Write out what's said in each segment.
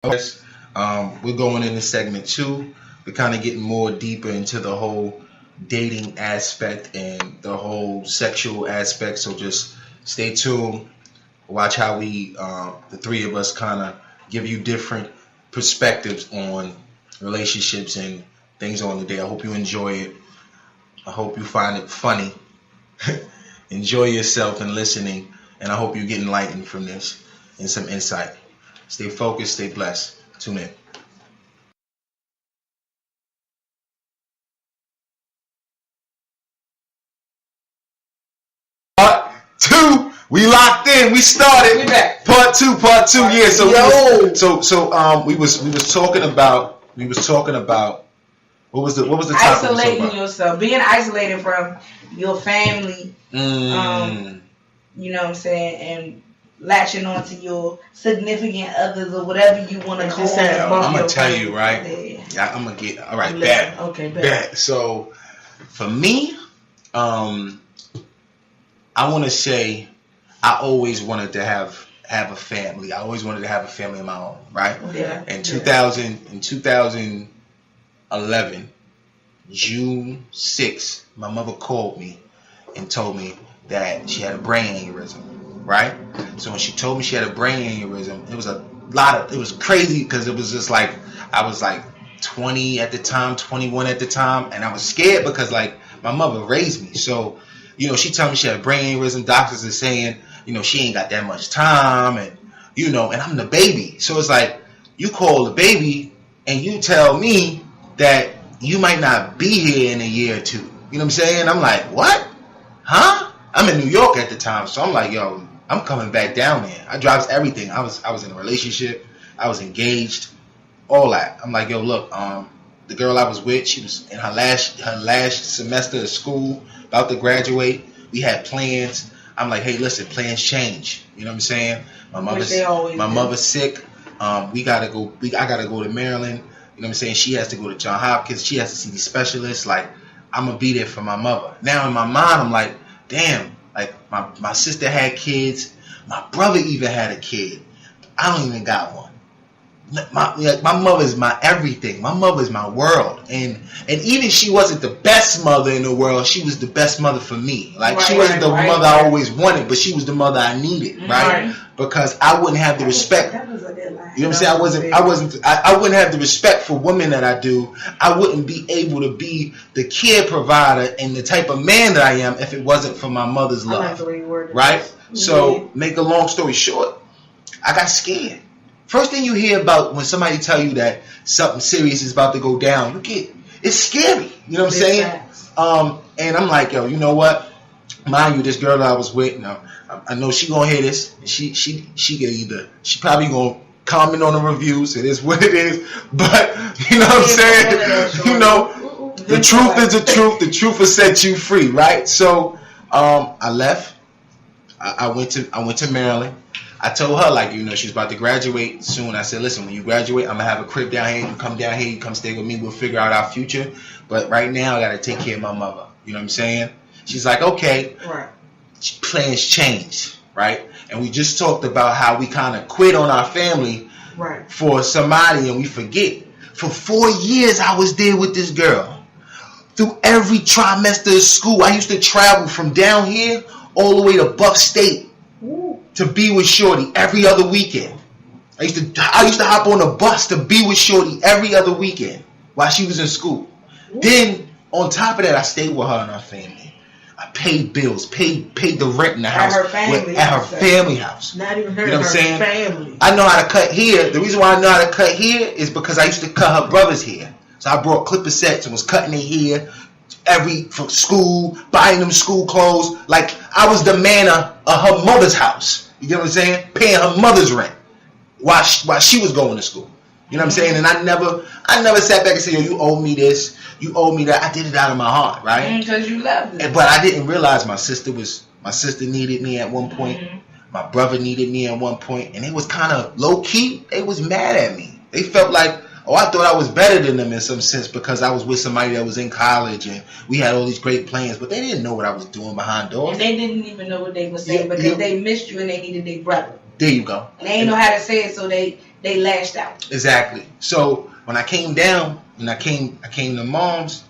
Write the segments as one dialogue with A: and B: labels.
A: We're going into segment two. We're kind of getting more deeper into the whole dating aspect and the whole sexual aspect. So just stay tuned. Watch how the three of us, kind of give you different perspectives on relationships and things on the day. I hope you enjoy it. I hope you find it funny. Enjoy yourself and listening. And I hope you get enlightened from this and some insight. Stay focused, stay blessed. Tune in. Part two, we locked in. We started.
B: We back.
A: Part two. Yeah. So we was talking about what was the topic?
B: Isolating yourself, being isolated from your family. You know what I'm saying, and latching onto your significant others or whatever you want to call them.
A: I'm gonna tell you, right? Yeah, I'm gonna get all right. Bad.
B: Okay, bad.
A: So for me, I want to say I always wanted to have a family. I always wanted to have a family of my own, right?
B: Yeah.
A: In 2011, June 6th, my mother called me and told me that she had a brain aneurysm, right? So when she told me she had a brain aneurysm, it was crazy because it was just like, I was like 20 at the time, 21 at the time, and I was scared because like my mother raised me. So, she told me she had a brain aneurysm. Doctors are saying, she ain't got that much time, and, and I'm the baby. So it's like, you call the baby and you tell me that you might not be here in a year or two. You know what I'm saying? I'm like, what? Huh? I'm in New York at the time, so I'm like, yo, I'm coming back down there. I dropped everything. I was in a relationship. I was engaged, all that. I'm like, yo, look, the girl I was with, she was in her last semester of school, about to graduate. We had plans. I'm like, hey, listen, plans change. You know what I'm saying? My mother's sick. I gotta go to Maryland. You know what I'm saying? She has to go to Johns Hopkins. She has to see the specialist. Like, I'm gonna be there for my mother. Now in my mind, I'm like, damn, like my sister had kids. My brother even had a kid. I don't even got one. My mother is my everything. My mother is my world. And even she wasn't the best mother in the world, she was the best mother for me. Like, she wasn't the mother I always wanted, but she was the mother I needed, right? Because I wouldn't have the respect. You know what I'm saying? I wouldn't have the respect for women that I do. I wouldn't be able to be the care provider and the type of man that I am if it wasn't for my mother's love. I like the way you worded it. Right? So, make a long story short, I got scared. First thing you hear about when somebody tell you that something serious is about to go down, it's scary. You know what I'm saying? And I'm like, yo, you know what? Mind you, this girl that I was with, now I know she gonna hear this. She probably gonna comment on the reviews. It is what it is. But you know what I'm saying? The truth is the truth. The truth will set you free, right? So I left. I went to Maryland. I told her, like, she's about to graduate soon. I said, listen, when you graduate, I'm going to have a crib down here. You come down here, you come stay with me. We'll figure out our future. But right now, I got to take care of my mother. You know what I'm saying? She's like, okay. Right. Plans change, right? And we just talked about how we kind of quit on our family for somebody and we forget. For 4 years, I was there with this girl. Through every trimester of school, I used to travel from down here all the way to Buck State to be with Shorty every other weekend. I used to hop on a bus to be with Shorty every other weekend while she was in school. Then on top of that, I stayed with her and her family. I paid bills, paid the rent in the house at her family house. Not even her, her family. I know how to cut hair. The reason why I know how to cut hair is because I used to cut her brother's hair. So I brought clipper sets and was cutting their hair for school, buying them school clothes. Like, I was the man of her mother's house. You know what I'm saying? Paying her mother's rent while she was going to school. You know what I'm saying? And I never sat back and said, yo, you owe me this, you owe me that. I did it out of my heart, right?
B: Because you loved it.
A: But I didn't realize my sister needed me at one point. Mm-hmm. My brother needed me at one point, and it was kind of low key. They was mad at me. They felt like, oh, I thought I was better than them in some sense because I was with somebody that was in college and we had all these great plans, but they didn't know what I was doing behind doors.
B: And they didn't even know what they were saying because they missed you and they needed their brother.
A: There you go.
B: And they didn't know how to say it, so they they lashed out.
A: Exactly. So when I came down, I came to mom's,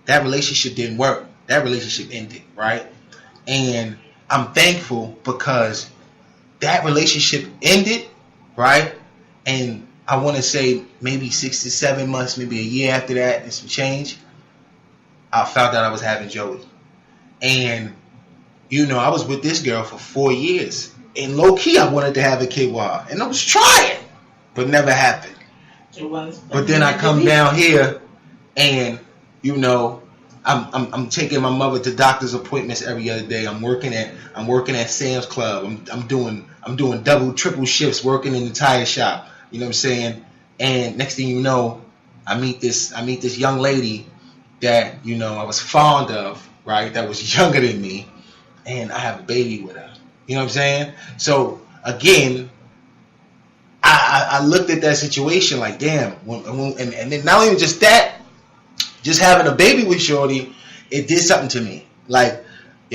A: that relationship didn't work. That relationship ended, right? And I'm thankful because that relationship ended, right? And I want to say maybe 6 to 7 months, maybe a year after that, and some change, I found out I was having Joey. And, I was with this girl for 4 years. And low key, I wanted to have a kid with her. And I was trying, but never happened. But then I come down here and, I'm taking my mother to doctor's appointments every other day. I'm working at Sam's Club. I'm doing double, triple shifts working in the tire shop. You know what I'm saying? And next thing you know, I meet this young lady that, I was fond of, right? That was younger than me, and I have a baby with her. You know what I'm saying? So again, I looked at that situation like, damn. And then not even just that, just having a baby with Shorty, it did something to me. Like,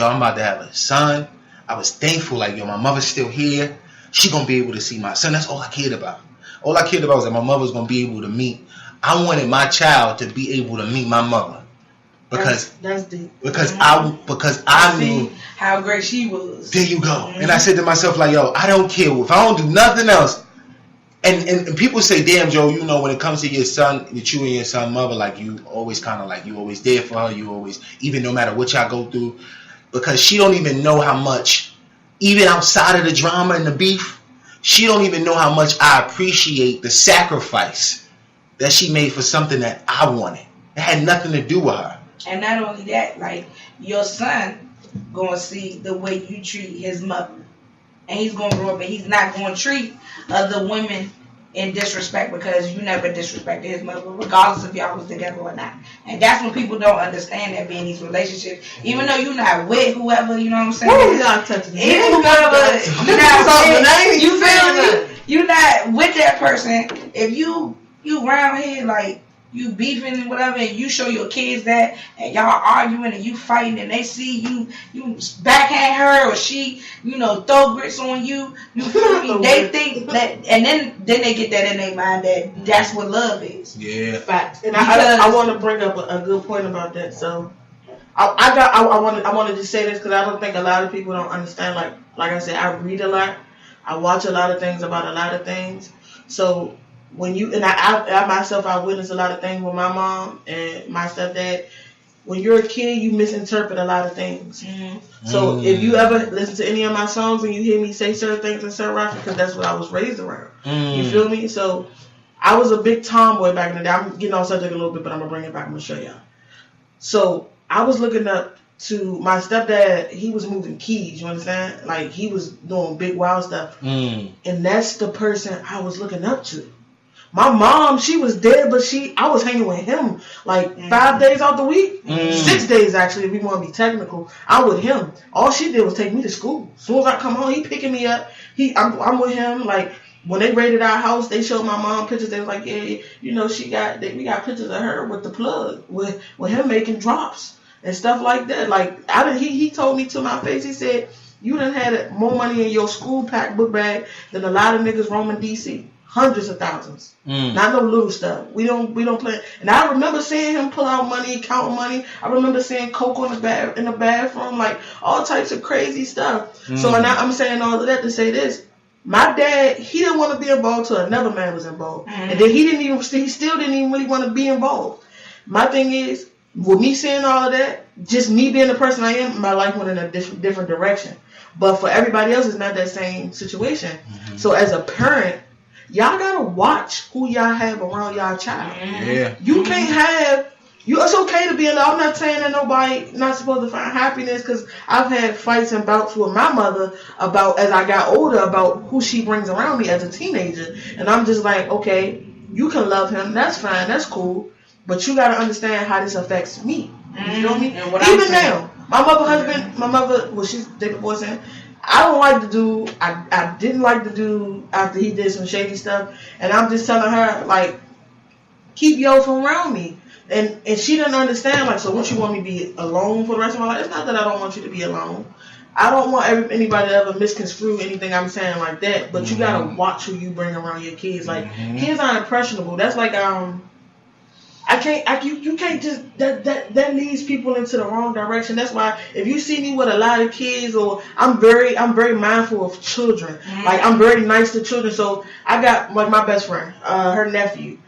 A: I'm about to have a son. I was thankful, like, my mother's still here. She gonna be able to see my son. That's all I cared about. All I cared about was that my mother's gonna be able to meet. I wanted my child to be able to meet my mother. Because
C: that's deep.
A: Because I knew
B: how great she was.
A: There you go. Mm-hmm. And I said to myself, like, I don't care if I don't do nothing else. And people say, damn, Joe, when it comes to your son, that you and your son mother, like, you always kind of like, you always there for her. You always, even no matter what y'all go through, because she don't even know how much, even outside of the drama and the beef, she don't even know how much I appreciate the sacrifice that she made for something that I wanted. It had nothing to do with her.
B: And not only that, like, your son gonna see the way you treat his mother. And he's gonna grow up and he's not gonna treat other women in disrespect because you never disrespected his mother, regardless if y'all was together or not. And that's when people don't understand that being in these relationships. Even though you're not with whoever, you know what I'm saying?
C: Who y'all touching?
B: Even whoever, you feel me? You're not with that person. If you around here like you beefing and whatever, and you show your kids that, and y'all arguing and you fighting, and they see you backhand her or she, throw grits on you. You feel me? They think that, and then they get that in their mind that that's what love is.
A: Yeah,
C: fact. And I want to bring up a good point about that. So I wanted to say this because I don't think a lot of people don't understand. Like I said, I read a lot, I watch a lot of things about a lot of things. So when you and I myself, I witnessed a lot of things with my mom and my stepdad. When you're a kid, you misinterpret a lot of things. Mm-hmm. So if you ever listen to any of my songs and you hear me say certain things in certain rappers, because that's what I was raised around. You feel me? So I was a big tomboy back in the day. I'm getting off subject a little bit, but I'm gonna bring it back. I'm gonna show y'all. So I was looking up to my stepdad. He was moving keys. You understand? Like, he was doing big wild stuff, and that's the person I was looking up to. My mom, she was dead, but I was hanging with him like 5 days out the week. 6 days, actually, if we want to be technical. I'm with him. All she did was take me to school. As soon as I come home, he picking me up. I'm with him. Like, when they raided our house, they showed my mom pictures. They was like, yeah, we got pictures of her with the plug, with him making drops and stuff like that. Like, he told me to my face, he said, you done had more money in your school pack book bag than a lot of niggas roaming D.C. Hundreds of thousands. Not no little stuff. We don't play. And I remember seeing him pull out money, counting money. I remember seeing coke in the bathroom, like all types of crazy stuff. So I'm saying all of that to say this. My dad, he didn't want to be involved till another man was involved. And then he still didn't even really want to be involved. My thing is, with me seeing all of that, just me being the person I am, my life went in a different direction. But for everybody else, it's not that same situation. So as a parent, y'all gotta watch who y'all have around y'all child.
A: Yeah.
C: You can't have. It's okay to be alone. I'm not saying that nobody not supposed to find happiness, because I've had fights and bouts with my mother about, as I got older, about who she brings around me as a teenager. And I'm just like, okay, you can love him. That's fine. That's cool. But you gotta understand how this affects me. You feel me? Even now, my mother, well, she's divorcing. I didn't like the dude after he did some shady stuff. And I'm just telling her, like, keep yo from around me. And she didn't understand, like, so what, you want me to be alone for the rest of my life? It's not that I don't want you to be alone. I don't want anybody to ever misconstrue anything I'm saying like that, but you gotta watch who you bring around your kids. Like kids are impressionable. That's like you can't just that leads people into the wrong direction. That's why if you see me with a lot of kids, or I'm very mindful of children. Like I'm very nice to children. So I got like my best friend, her nephew.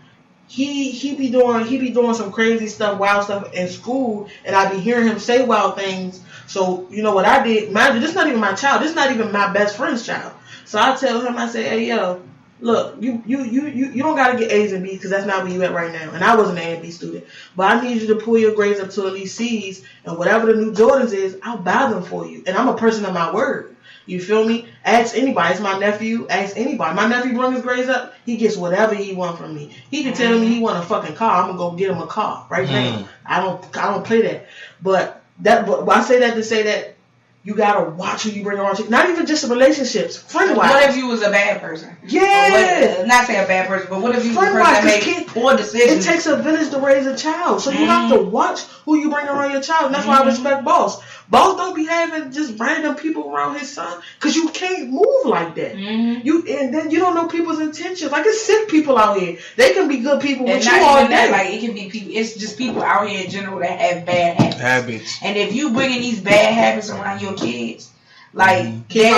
C: He be doing some crazy stuff, wild stuff in school, and I be hearing him say wild things. So you know what I did? Mind you, this is not even my child. This is not even my best friend's child. So I tell him, I say, hey yo, look, you don't gotta get A's and B's because that's not where you at right now. And I wasn't an A and B student, but I need you to pull your grades up to at least C's, and whatever the new Jordans is, I'll buy them for you. And I'm a person of my word. You feel me? Ask anybody. It's my nephew. Ask anybody. My nephew bring his grades up. He gets whatever he want from me. He can tell me he want a fucking car. I'm gonna go get him a car right now. I don't play that. But I say that to say that you gotta watch who you bring around. Not even just relationships. Friend-wise.
B: What if you was a bad person?
C: Yeah.
B: Not say a bad person, but what if you was a person that made poor decisions?
C: It takes a village to raise a child. So you have to watch who you bring around your child. And that's why I respect Boss. Boss don't be having just random people around his son, because you can't move like that. And then you don't know people's intentions. Like, it's sick people out here. They can be good people with you all day.
B: Like, it can be people. It's just people out here in general that have bad habits. And if you bringing these bad habits around your kids, like they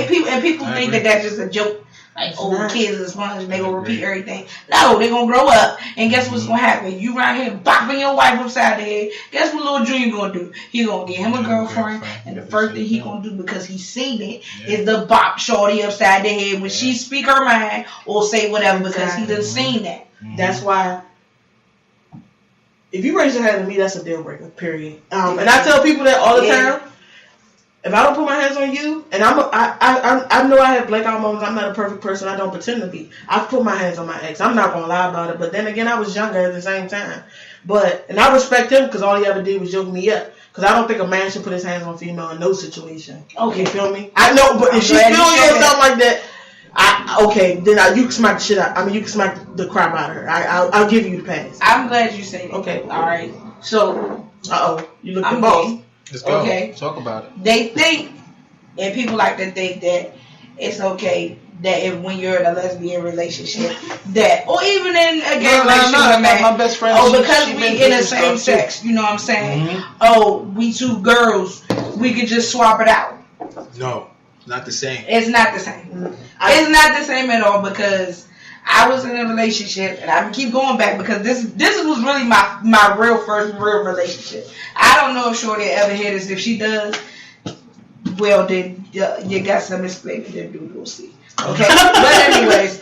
B: people, and people think that that's just a joke. Like, kids are sponges, they gonna repeat everything. No, they gonna grow up, and guess what's gonna happen? You right here bopping your wife upside the head. Guess what little Junior gonna do? He gonna get him a girlfriend, and the first thing he gonna do, because he's seen it, is the bop shorty upside the head when she speak her mind or say whatever, because he done seen that.
C: That's why, if you raise your hand at me, that's a deal breaker. Period. And I tell people that all the time. If I don't put my hands on you, and I know I have blackout moments, I'm not a perfect person, I don't pretend to be. I've put my hands on my ex. I'm not going to lie about it, but then again, I was younger at the same time. And I respect him, because all he ever did was joke me up. Because I don't think a man should put his hands on a female in no situation. Okay. You feel me? I know, but if she's feeling you or something like that, then you can smack the shit out. I mean, you can smack the crap out of her. I'll give you the pass.
B: I'm glad you say that.
C: Okay.
B: All right. So.
C: You look at boss.
A: Let's go. Okay. Talk about it.
B: They think, and people like to think that it's okay that when you're in a lesbian relationship, that, or even in a gay relationship,
A: my best friend.
B: Because we in the same sex, you know what I'm saying? We two girls, we could just swap it out.
A: No, not the same.
B: It's not the same. It's not the same at all, because I was in a relationship, and I keep going back because this was really my first real relationship. I don't know if Shorty ever hear this. If she does, well then you got some explaining to do. We'll see. Okay, but anyways,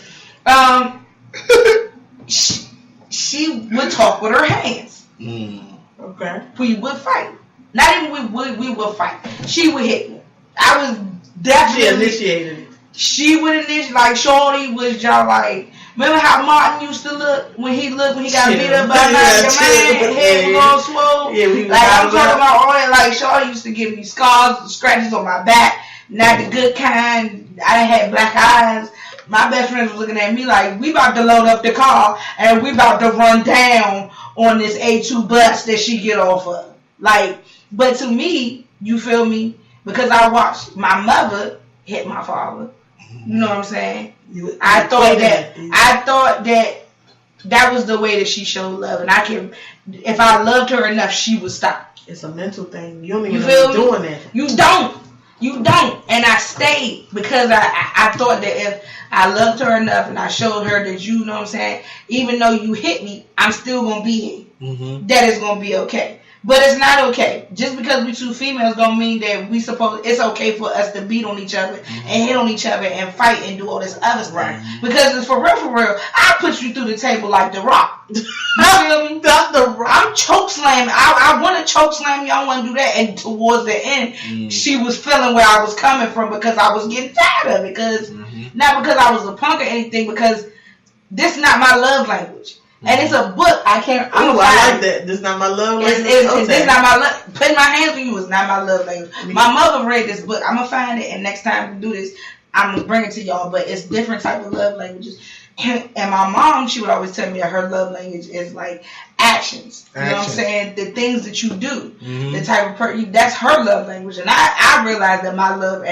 B: she would talk with her hands.
C: Okay,
B: we would fight. Not even we would fight. She would hit me. I was definitely
C: initiated it.
B: She would initiate, like Shorty was y'all like. Remember how Martin used to look when he got beat up by Nadia Man? Head was all swole. Yeah, like I'm talking about all that. Like Shorty used to give me scars, scratches on my back, not the good kind. I had black eyes. My best friend was looking at me like, we about to load up the car and we about to run down on this A2 bus that she get off of. Like, but to me, you feel me? Because I watched my mother hit my father. You know what I'm saying? I thought that was the way that she showed love, and if I loved her enough, she would stop.
C: It's a mental thing. You don't even know you're doing that.
B: You don't. And I stayed because I thought that if I loved her enough and I showed her that, you know what I'm saying, even though you hit me, I'm still gonna be here. That is gonna be okay. But it's not okay. Just because we two females don't mean that it's okay for us to beat on each other and hit on each other and fight and do all this other stuff. Right. Because it's for real, I put you through the table like The Rock. You feel me? I'm choke slamming. I want to choke slam you. I want to do that. And towards the end, she was feeling where I was coming from because I was getting tired of it. Because not because I was a punk or anything, because this is not my love language. And it's a book. I like
C: that. This is not my love language.
B: This is not my love. Putting my hands on you is not my love language. My mother read this book. I'm gonna find it, and next time we do this, I'm gonna bring it to y'all. But it's different type of love languages. And my mom, she would always tell me that her love language is like actions. You know what I'm saying? The things that you do, the type of person. That's her love language. And I realized that my love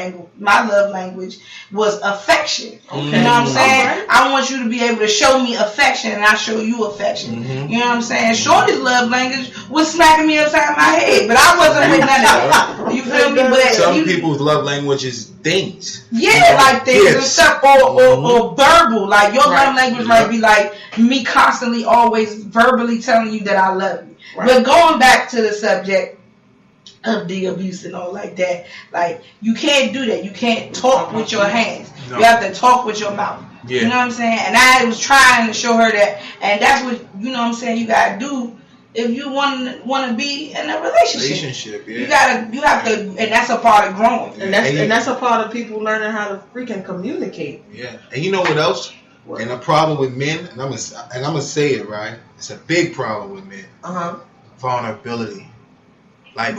B: language was affection. Okay. You know what I'm saying? Right. I want you to be able to show me affection, and I show you affection. You know what I'm saying? Shorty's love language was smacking me upside my head, but I wasn't with none of it. You feel me? But
A: some people's love language is things.
B: Yeah, like things and stuff, or verbal. Like your love language might be like me constantly, always verbally telling you that I love you. Right. But going back to the subject of the abuse and all like that, like you can't do that. You can't talk with your hands. No. You have to talk with your mouth. Yeah. You know what I'm saying? And I was trying to show her that, and that's what you know what I'm saying. You gotta do if you want to be in a relationship. Yeah. You have to, and that's a part of growing.
C: And that's a part of people learning how to freaking communicate.
A: Yeah. And you know what else? What? And a problem with men, and I'm gonna say it right. It's a big problem with men. Vulnerability. Like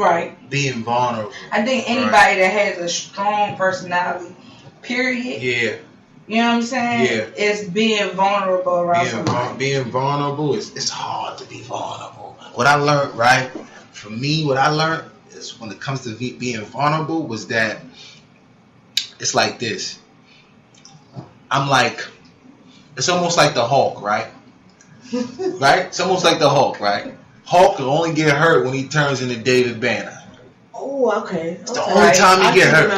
A: being vulnerable.
B: I think anybody that has a strong personality, period. Yeah. You know what I'm saying? Yeah. It's being vulnerable around somebody.
A: Being vulnerable it's hard to be vulnerable. What I learned, right? For me, what I learned is when it comes to being vulnerable was that it's like this. It's almost like the Hulk, right? Right? It's almost like the Hulk, right? Hulk can only get hurt when he turns into David Banner.
C: Oh, okay.
A: It's the only time he get hurt.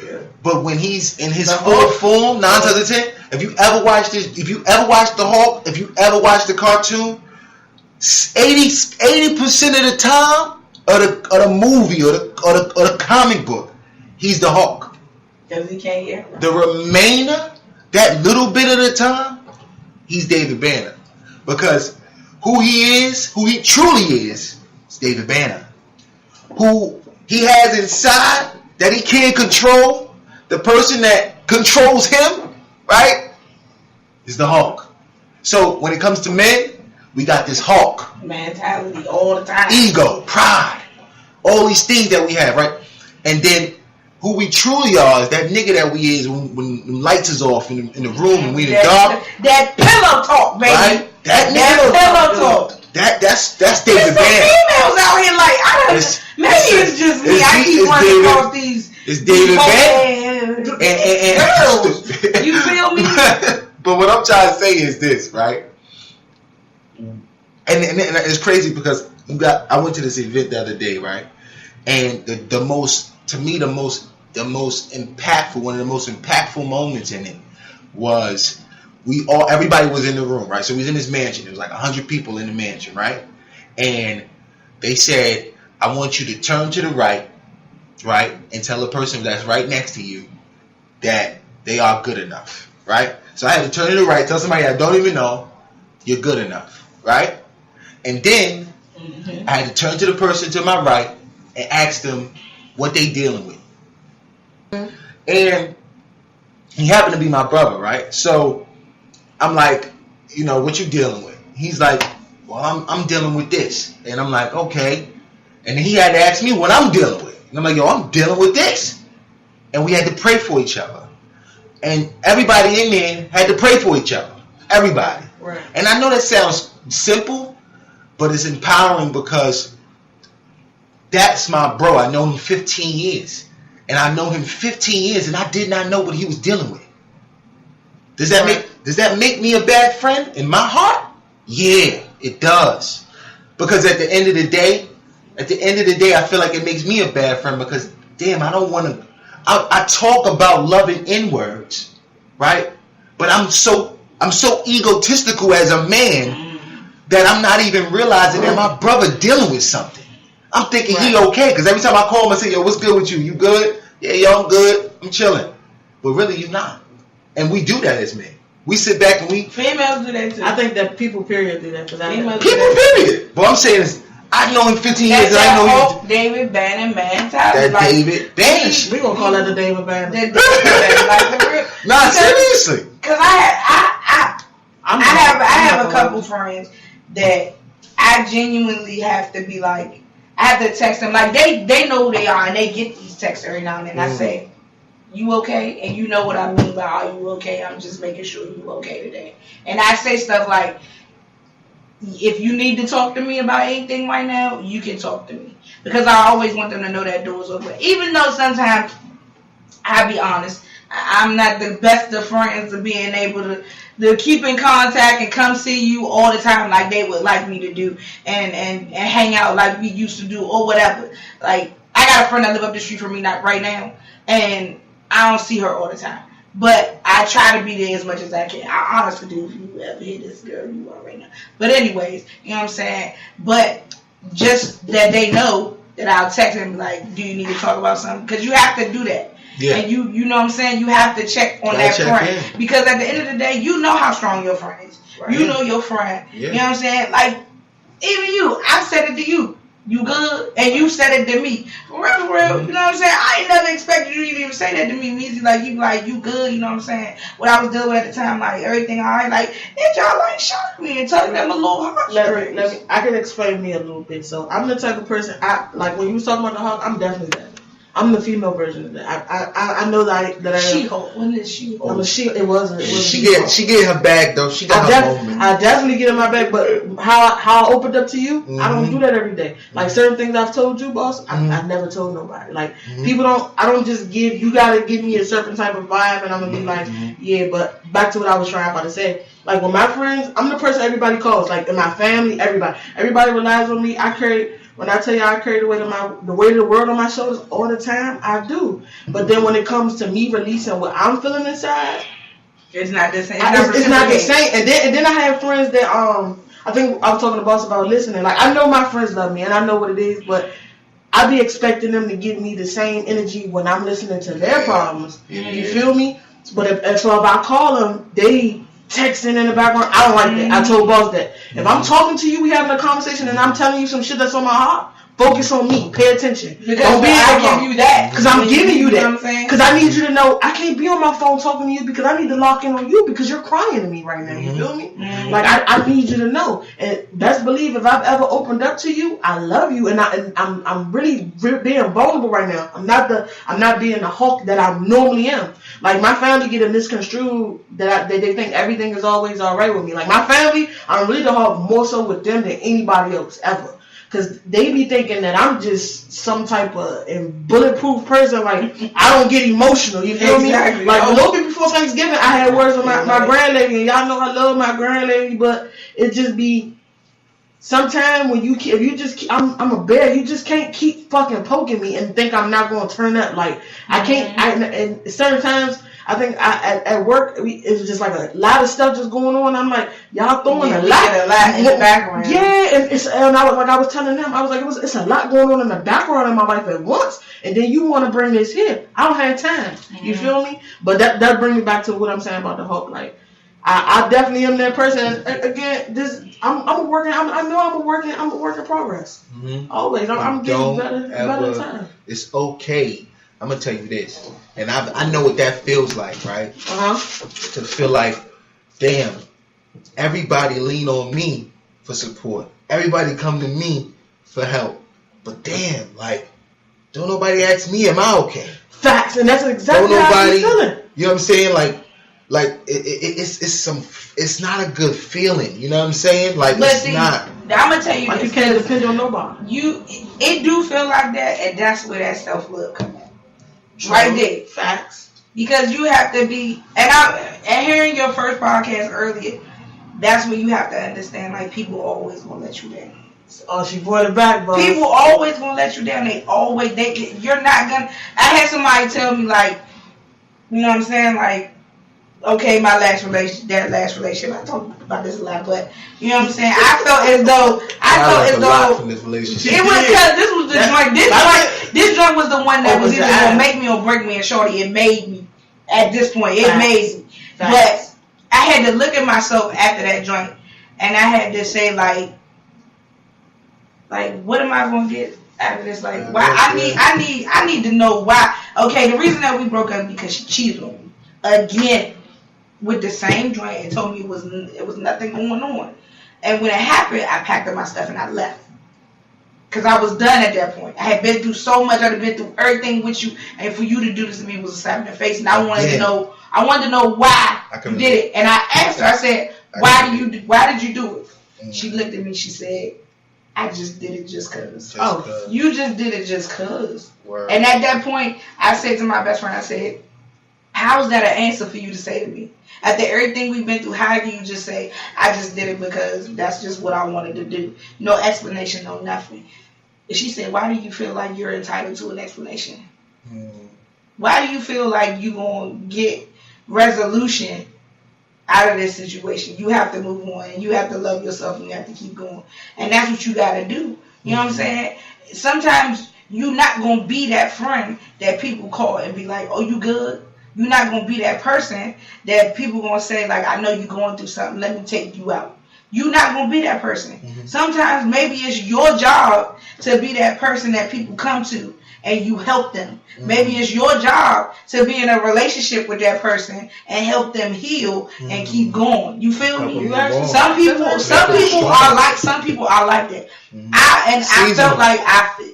A: Yeah. But when he's in his full form, 9 times out of 10, if you ever watched the Hulk, if you ever watched the cartoon, 80% of the time, or the movie, or the comic book, he's the Hulk.
B: Because he can't hear.
A: The remainder, that little bit of the time, he's David Banner. Because who he truly is David Banner. Who he has inside that he can't control, the person that controls him, right, is the Hulk. So when it comes to men, we got this Hulk
B: mentality all the time.
A: Ego, pride, all these things that we have, right? And then who we truly are is that nigga that we is when the lights is off in the room and we in the dark.
B: That pillow talk, baby. Right?
A: That
B: pillow talk.
A: That's David Banner.
B: Females out here like I don't know. Maybe it's just me. I keep running across these.
A: It's David Banner.
B: And you feel me?
A: But what I'm trying to say is this, right? And it's crazy because I went to this event the other day, right? And the most impactful, one of the most impactful moments in it was everybody was in the room, right? So we was in this mansion. There was like 100 people in the mansion, right? And they said, I want you to turn to the right, and tell the person that's right next to you that they are good enough, right? So I had to turn to the right, tell somebody I don't even know, you're good enough, right? And then I had to turn to the person to my right and ask them what they dealing with. And he happened to be my brother, right? So I'm like, what you dealing with? He's like, well, I'm dealing with this. And I'm like, okay. And then he had to ask me what I'm dealing with. And I'm like, yo, I'm dealing with this. And we had to pray for each other. And everybody in there had to pray for each other. Everybody. Right. And I know that sounds simple, but it's empowering because that's my bro. I know him 15 years. And I know him 15 years and I did not know what he was dealing with. Does that make me a bad friend in my heart? Yeah, it does. Because at the end of the day, I feel like it makes me a bad friend because damn, I don't want to. I talk about loving N-words, right? But I'm so egotistical as a man that I'm not even realizing that my brother dealing with something. I'm thinking he okay because every time I call him and say, yo, what's good with you? You good? Yeah, yo, I'm good. I'm chilling. But really, you're not. And we do that as men. We sit back and
B: females do that too.
C: I think that people period do that.
A: People period. But I'm saying is, I've known him 15 years and I know
B: he's David Banner man.
A: David Banner.
C: We gonna call that the David Banner.
A: Nah, seriously.
B: Because I have a couple friends that I genuinely have to be like, I have to text them like they know who they are and they get these texts every now and then. I say, you okay? And you know what I mean by are you okay? I'm just making sure you okay today. And I say stuff like, if you need to talk to me about anything right now, you can talk to me. Because I always want them to know that door's open. Even though sometimes, I'll be honest, I'm not the best of friends of being able to keep in contact and come see you all the time like they would like me to do and hang out like we used to do or whatever. Like, I got a friend that live up the street from me right now, and I don't see her all the time. But I try to be there as much as I can. I honestly do. If you ever hear this, girl, you are right now. But anyways, you know what I'm saying? But just that they know that I'll text them like, do you need to talk about something? Because you have to do that. Yeah. And you know what I'm saying? You have to check on that friend. In. Because at the end of the day, you know how strong your friend is. Right. You know your friend. Yeah. You know what I'm saying? Like, even you, I said it to you. You good? And you said it to me. For real, you know what I'm saying? I ain't never expected you to even say that to me. Easy, like, you like, you good, you know what I'm saying? What I was dealing with at the time, like, everything all right. Like, and y'all, like, shocked me and told them a little heartstrings.
C: I can explain me a little bit. So, I'm the type of person, like, when you was talking about the hug, I'm definitely that. I'm the female version of that. I know that I
B: She-Hulk. When is She-Hulk?
C: I'm a she. It wasn't.
A: She get her bag though. She got her moment.
C: I definitely get in my bag. But how I opened up to you, I don't do that every day. Like certain things I've told you, boss, I've never told nobody. Like people don't. I don't just give. You gotta give me a certain type of vibe, and I'm gonna be like, yeah. But back to what I was trying to say. Like with my friends, I'm the person everybody calls. Like in my family, everybody relies on me. When I tell you I carry the weight of the world on my shoulders all the time, I do. But then when it comes to me releasing what I'm feeling inside,
B: it's not the same.
C: It's not the same. And then I have friends that I think I was talking to boss about listening. Like I know my friends love me and I know what it is, but I be expecting them to give me the same energy when I'm listening to their problems. You feel me? But if I call them, they texting in the background. I don't like that. I told boss that. If I'm talking to you, we having a conversation, and I'm telling you some shit that's on my heart, focus on me. Pay attention.
B: Because don't be I give you that.
C: Because I'm giving you that. Because I need you to know I can't be on my phone talking to you because I need to lock in on you because you're crying to me right now. You feel me? Like I need you to know. And best believe if I've ever opened up to you, I love you, and I'm really being vulnerable right now. I'm not being the Hulk that I normally am. Like my family get it misconstrued that they think everything is always all right with me. Like my family, I'm really the Hulk more so with them than anybody else ever. Because they be thinking that I'm just some type of bulletproof person. Like, I don't get emotional. You feel me? Like, a little bit before Thanksgiving, I had words with my grandlady. And y'all know I love my grandlady. But it just be... Sometimes when I'm a bear. You just can't keep fucking poking me and think I'm not going to turn up. Like, I can't... and certain times... I think at work, it was just like a lot of stuff just going on. I'm like, y'all throwing a lot
B: in the background.
C: Yeah, and I was telling them, I was like, it's a lot going on in the background in my life at once. And then you want to bring this here. I don't have time. You feel me? But that brings me back to what I'm saying about the Hulk. Like, I definitely am that person. Again, I'm a work in progress. Always. I'm getting better time.
A: It's okay. I'm gonna tell you this, and I know what that feels like, right? To feel like, damn, everybody lean on me for support. Everybody come to me for help. But damn, like, don't nobody ask me, am I okay?
C: Facts, and that's exactly how I'm feeling.
A: You know what I'm saying? Like it's not a good feeling. You know what I'm saying? Like, but it's not.
B: I'm gonna tell you,
C: like this, you can't depend on nobody.
B: It do feel like that, and that's where that self-love comes in. Right there.
C: Facts.
B: Because you have to be, and hearing your first podcast earlier, that's when you have to understand, like, people always gonna let you down.
C: Oh, she brought it back, bro.
B: People always gonna let you down. You're not gonna. I had somebody tell me, like, you know what I'm saying, like, okay, that last relationship, I talked about this a lot, but you know what I'm saying. I felt as though
A: from this relationship.
B: It was because this was the joint. This joint was the one that was either gonna make me or break me. And shorty, it made me. At this point, it made me. But I had to look at myself after that joint, and I had to say, like, what am I gonna get after this? Like, why? I need to know why. Okay, the reason that we broke up because she cheated on me again with the same joint and told me it was nothing going on. And when it happened, I packed up my stuff and I left. Because I was done at that point. I had been through so much. I had been through everything with you. And for you to do this to me was a slap in the face. And I wanted to know. I wanted to know why you did it. And I asked her. I said, why did you do it? She looked at me. She said, I just did it just cause. You just did it just cause. Word. And at that point, I said to my best friend, I said, how's that an answer for you to say to me? After everything we've been through, how can you just say, I just did it because that's just what I wanted to do? No explanation, no nothing. And she said, why do you feel like you're entitled to an explanation? Why do you feel like you're going to get resolution out of this situation? You have to move on, and you have to love yourself, and you have to keep going. And that's what you got to do. You know what I'm saying? Sometimes you're not going to be that friend that people call and be like, oh, you good? You're not going to be that person that people going to say, like, I know you're going through something. Let me take you out. You're not going to be that person. Sometimes maybe it's your job to be that person that people come to and you help them. Maybe it's your job to be in a relationship with that person and help them heal and keep going. You feel me? Some people are like that. I felt like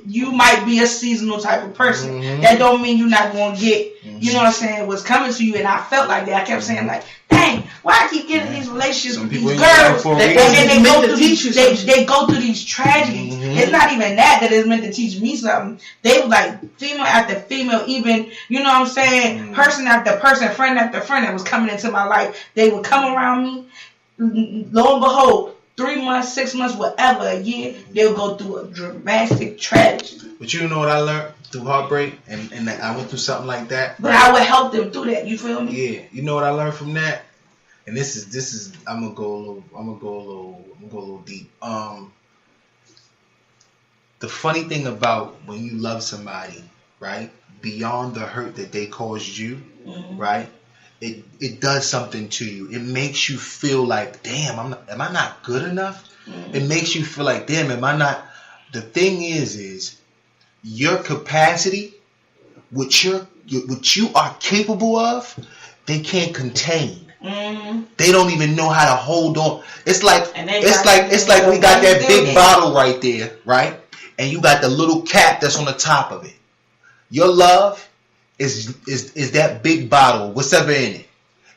B: you might be a seasonal type of person. That don't mean you're not going to get, you know what I'm saying, what's coming to you. And I felt like that. I kept saying like, dang, why I keep getting in these relationships with these girls and then they go through these tragedies. It's not even that it's meant to teach me something. They were like female after female, even, you know what I'm saying, person after person, friend after friend that was coming into my life. They would come around me. Lo and behold, 3 months, 6 months, whatever, a year, they'll go through a dramatic tragedy.
A: But you know what I learned through heartbreak, and I went through something like that.
B: But I would help them through that. You feel me?
A: Yeah. You know what I learned from that? And this is I'm gonna go a little deep. The funny thing about when you love somebody, right, beyond the hurt that they caused you, right? It does something to you. It makes you feel like, damn, am I not good enough? It makes you feel like, damn, am I not? The thing is your capacity, what you are capable of, they can't contain. They don't even know how to hold on. It's like we got that big bottle right there, right? And you got the little cap that's on the top of it. Your love is that big bottle, whatever in it,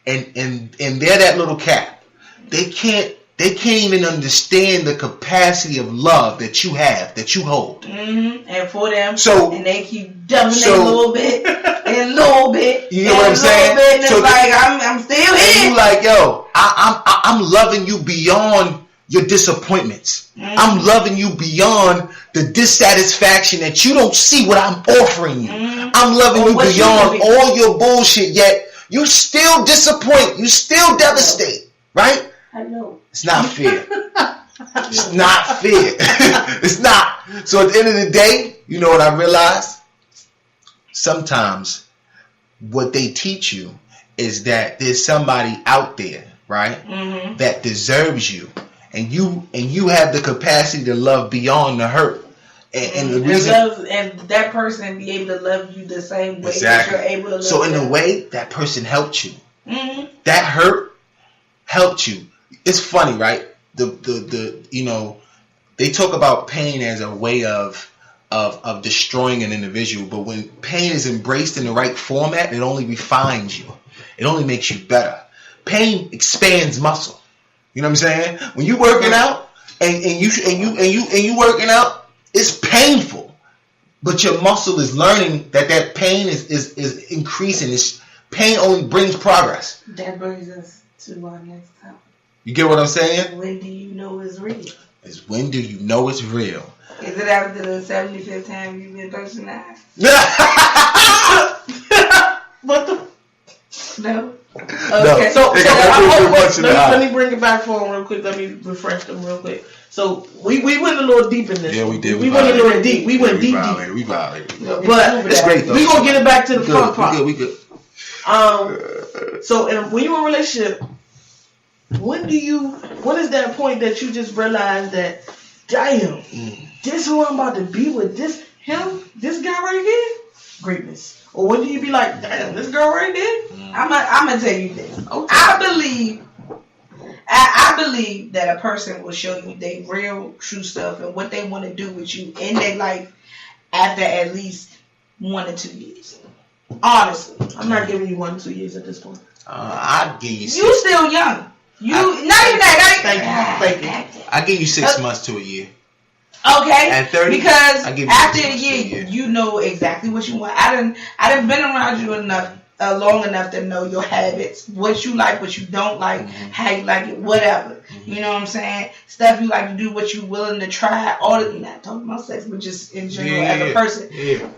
A: and they're that little cap. They can't even understand the capacity of love that you have, that you hold.
B: And for them, and they keep dumping it a little bit, and a little bit.
A: You know what I'm saying?
B: And so it's like I'm still here.
A: You like, yo, I'm loving you beyond your disappointments. I'm loving you beyond the dissatisfaction that you don't see what I'm offering you. I'm loving you beyond all your bullshit, yet you still disappoint. You still devastate, right?
B: I know.
A: It's not fair. It's not fair. It's not. So at the end of the day, you know what I realized? Sometimes what they teach you is that there's somebody out there, right, that deserves you. And you have the capacity to love beyond the hurt. And the reason,
B: and that person be able to love you the same way that you're able to love
A: So in
B: them.
A: a way, that person helped you. That hurt helped you. It's funny, right? The you know, they talk about pain as a way of destroying an individual, but when pain is embraced in the right format, it only refines you. It only makes you better. Pain expands muscle. You know what I'm saying? When you working out and you working out, it's painful, but your muscle is learning that pain is increasing. This pain only brings progress.
B: That brings us to our next topic.
A: You get what I'm saying?
B: When do you know it's real?
A: Is when do you know it's real?
B: Is it after the 75th time you've been personalized?
C: What the?
B: No.
C: Okay. So let me bring it back for them real quick. Let me refresh them real quick. So we went a little deep in this.
A: Yeah, we did.
C: We went a little deep. We went deep.
A: We violated.
C: But
A: it's great though.
C: We gonna get it back to the fun part.
A: We good.
C: So when you're in a relationship, when is that point that you just realize that, damn, this who I'm about to be with, this guy right here, greatness. Or when do you be like, damn, this girl right there?
B: I'm gonna tell you this. Okay. I I believe that a person will show you their real, true self and what they want to do with you in their life after at least 1 or 2 years. Honestly,
C: I'm not giving you 1 or 2 years at this point.
A: I'd give you 6.
B: You still young. Not even that.
C: Thank you.
A: I'd give you 6 months to a year.
B: Okay.
A: At 30,
B: because
A: give you
B: after
A: 6
B: a
A: months
B: year, you know exactly what you want. I done been around you enough. Long enough to know your habits, what you like, what you don't like, how you like it, whatever. You know what I'm saying? Stuff you like to do, what you willing to try. All of you, not talking about sex, but just in general as a person.
A: Yeah.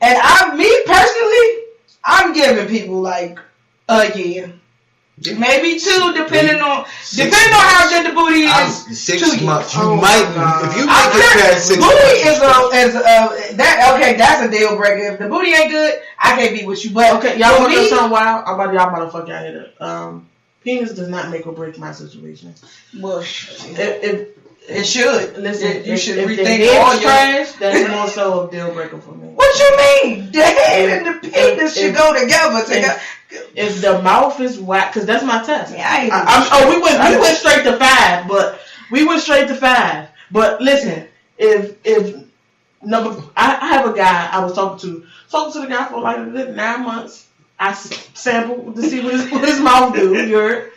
B: And me personally, I'm giving people like a year. Maybe 2, depending on how good the booty is.
A: 6 months. You
C: Oh
A: might, if you make it past 6 months.
B: Booty that's a deal breaker. If the booty ain't good, I can't be with you. But
C: okay, y'all want to know something wild? Y'all about to fuck y'all head up. Penis does not make or break my situation.
B: Well,
C: If
B: it should.
C: Listen,
B: you should
C: if
B: rethink
C: the
B: all
C: head's
B: your.
C: trash, that's more so a deal breaker for me.
B: What you mean? The head and the penis should go together.
C: If the mouth is whack, because that's my test.
B: Yeah,
C: we went straight to 5, but we went straight to 5. But listen, I have a guy I was talking to the guy for like 9 months. I sampled to see what his mouth do. You heard?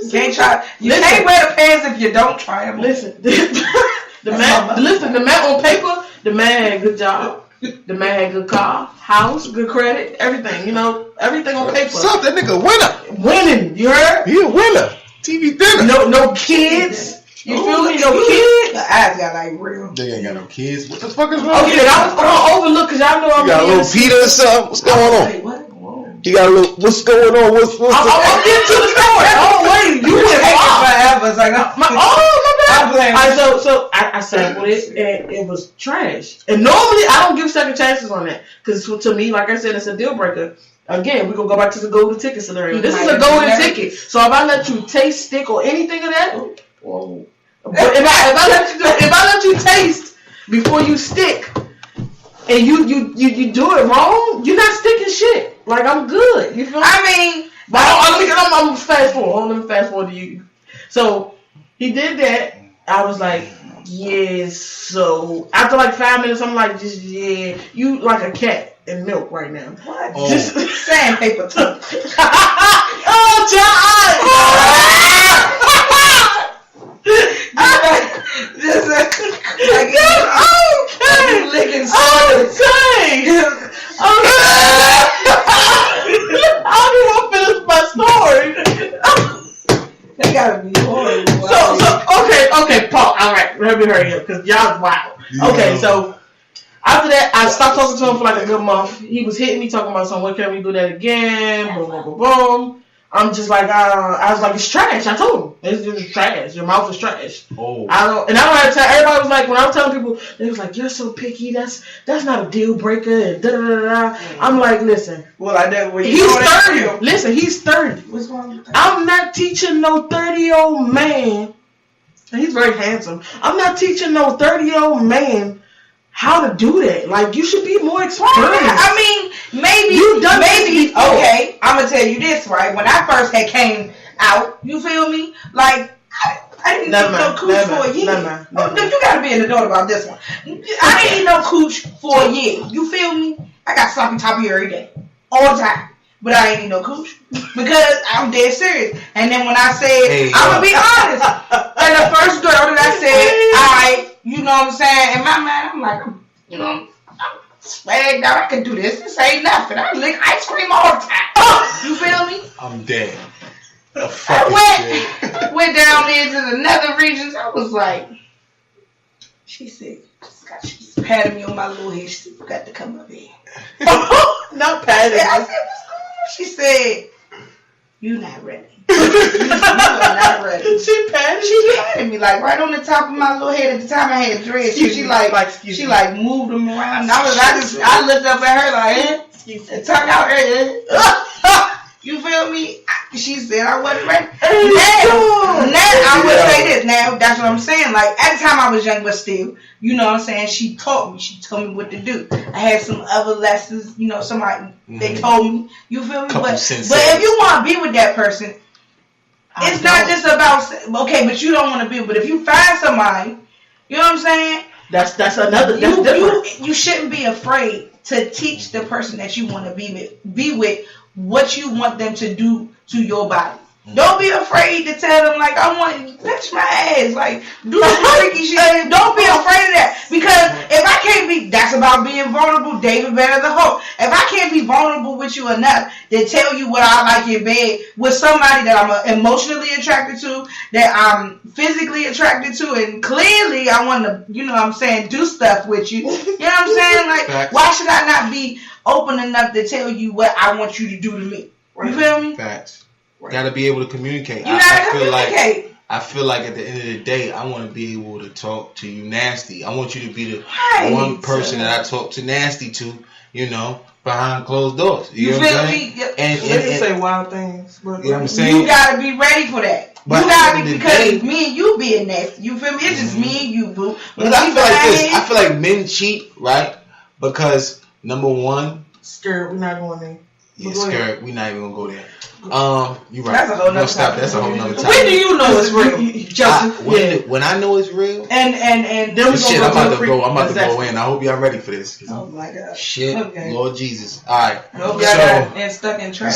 B: Can't try. You can't wear the pants if you don't try them.
C: Listen, the man on paper, the man had a good job. The man had a good car, house, good credit, everything. You know, everything on paper.
A: Stop that nigga winner.
C: Winning, you heard?
A: He a winner. TV dinner.
C: No kids. You feel me? No kids.
B: The eyes got like real.
A: They ain't got no kids. What the fuck is wrong?
C: Okay, I was gonna overlook because y'all know I'm.
A: You got a little Peter or something? What's going on?
B: Wait, what?
A: You got a little. What's going on? What's
C: I'm getting to the story. Oh wait, you went off.
B: Forever. It's like,
C: my bad. So I sampled it and it was trash. And normally I don't give second chances on that because to me, like I said, it's a deal breaker. Again, we're gonna go back to the golden ticket scenario. This is a golden ticket. So if I let you taste, stick, or anything of that, whoa. But if I let you taste before you stick, and you do it wrong, you're not sticking shit. Like I'm good. You feel me?
B: I mean,
C: but I'm fast forward. Let me fast forward to you. So he did that. I was like, yes. So after like 5 minutes, I'm like, just yeah. You like a cat in milk right now.
B: What?
A: Oh.
B: Just sandpaper tongue.
C: Oh, John!
B: Just like
C: Okay.
B: licking
C: Okay. I don't want to finish my story.
B: They gotta be horrible.
C: So okay, Paul. All right, let me hurry up because y'all wild. Okay, so after that, I stopped talking to him for like a good month. He was hitting me talking about something. When can we do that again? Boom, boom, boom, boom. I'm just like, I was like, it's trash. I told him, it's just trash. Your mouth is trash.
A: Oh.
C: I don't have to tell. Everybody was like, when I was telling people, they was like, you're so picky. That's not a deal breaker. And da da da da. I'm like, listen.
B: Well, I never.
C: He's 30. Listen, he's 30.
B: What's wrong with that?
C: I'm not teaching no 30-year-old man. And he's very handsome. I'm not teaching no 30-year-old man how to do that. Like, you should be more experienced.
B: I mean, maybe. Okay, I'm gonna tell you this, right? When I first came out, you feel me? Like, I didn't eat no cooch for a year. You gotta be an adult about this one. I didn't eat no cooch for a year. You feel me? I got sloppy toppy every day, all the time. But I ain't eat no cooch because I'm dead serious. And then when I said, I'm gonna be honest, and the first girl that I said, you know what I'm saying? In my mind, I'm like, you know, I'm swagged out. I can do this. This ain't nothing. I lick ice cream all the time. You feel me?
A: I'm dead.
B: I went down there to the nether regions. I was like, she said, she's patting me on my little head. She said, you got to come up here.
C: Not patting.
B: I said, what's going on? She said, you not ready. You are not ready.
C: She patted
B: me like right on the top of my little head. At the time I had dreads. She moved them around. I looked up at her like, and tucked out her. You feel me? She said I wasn't ready. Now I would say this. Now that's what I'm saying. Like at the time I was young, but still, you know what I'm saying. She taught me. She told me what to do. I had some other lessons. You know, somebody they told me. You feel me? But if you want to be with that person, It's not just about, okay, but you don't want to be, but if you find somebody, you know what I'm saying?
C: That's another,
B: you shouldn't be afraid to teach the person that you want to be with what you want them to do to your body. Don't be afraid to tell them, like, I want you to touch my ass. Like, do some freaky shit. Don't be afraid of that. Because if I can't be, that's about being vulnerable. David better than Hope. If I can't be vulnerable with you enough to tell you what I like in bed with somebody that I'm emotionally attracted to, that I'm physically attracted to, and clearly I want to, you know what I'm saying, do stuff with you. You know what I'm saying? Like,
A: Facts.
B: Why should I not be open enough to tell you what I want you to do to me? You feel me?
A: Facts. Got to be able to communicate.
B: You gotta communicate.
A: I feel like at the end of the day, I want to be able to talk to you nasty. I want you to be the one person that I talk to nasty to, you know, behind closed doors. You know what I'm saying?
C: And say wild things. But
A: you know what I'm saying?
B: You got to be ready for that.
A: But
B: you got to be, because me and you being nasty. You feel me? It's just me and you, boo.
A: Because I feel like this. I feel like men cheat, right? Because, number one.
C: Skirt, we're not going there.
A: Yeah, skirt, we're not even going to go there. You right.
B: That's a whole nother
A: topic. That's a whole nother topic.
C: When do you know it's real, Joseph?
A: When I know it's real.
B: And
C: then
A: shit, I'm about to go in. I hope y'all ready for this.
B: Oh my God.
A: Shit, okay. Lord Jesus. All right.
B: I hope y'all got stuck in traffic.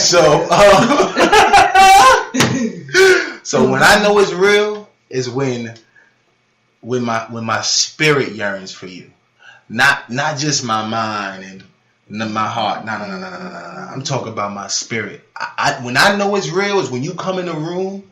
A: So when I know it's real is when my spirit yearns for you, not just my mind and my heart. No. I'm talking about my spirit. When I know it's real is when you come in the room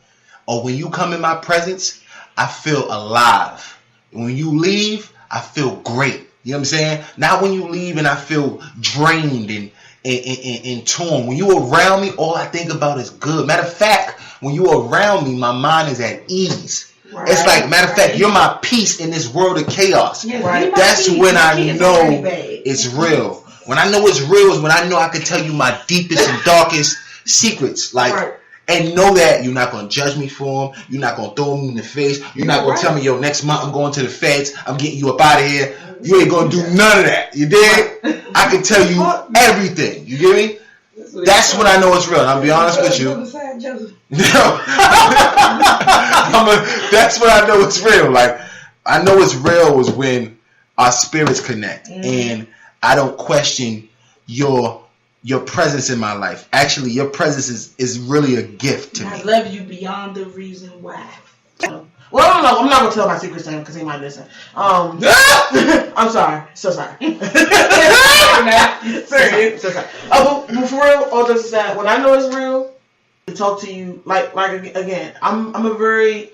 A: or when you come in my presence, I feel alive. When you leave, I feel great. You know what I'm saying? Not when you leave and I feel drained and torn. When you around me, all I think about is good. Matter of fact, when you around me, my mind is at ease. Right, it's like, matter of fact, you're my peace in this world of chaos. Yes, right. That's when I know it's real. When I know it's real is when I know I can tell you my deepest and darkest secrets. Like, right. And know that you're not going to judge me for them. You're not going to throw me in the face. You're not going to tell me, yo, next month I'm going to the feds. I'm getting you up out of here. You ain't going to do none of that. You dig? I can tell you everything. You get me? That's when I know it's real. And I'll be honest with you. That's when I know it's real. Like, I know it's real is when our spirits connect. And I don't question your presence in my life. Actually, your presence is really a gift to me.
B: I love you beyond the reason why.
C: Well, I don't know. I'm not gonna tell my secrets to him because he might listen. I'm sorry. So sorry. So sorry. But for real, all jokes aside, when I know it's real, to talk to you like again, I'm a very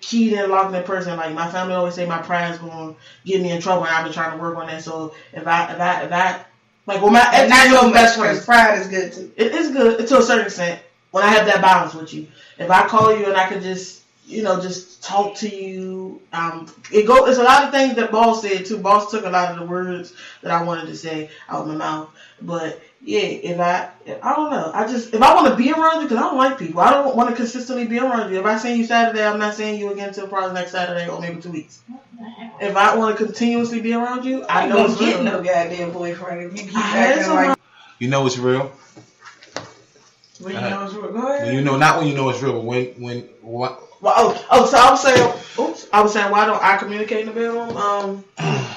C: keyed and locked in person. Like, my family always say my pride is gonna get me in trouble, and I've been trying to work on that. So if I like, when my ex,
B: not your best friend, pride is good too.
C: It is good to a certain extent when I have that balance with you. If I call you and I can just talk to you, it's a lot of things that Boss said too. Boss took a lot of the words that I wanted to say out of my mouth. But yeah, if I don't know, if I want to be around you, because I don't like people, I don't want to consistently be around you. If I see you Saturday, I'm not seeing you again until probably next Saturday or maybe 2 weeks. If I want to continuously be around you, I know it's real.
B: No goddamn boyfriend if you keep acting like.
A: You know it's real.
B: When you know it's real, go ahead.
A: When you know, not when you know it's real, but when what?
C: Well, so I was saying, why don't I communicate in the bedroom? I'm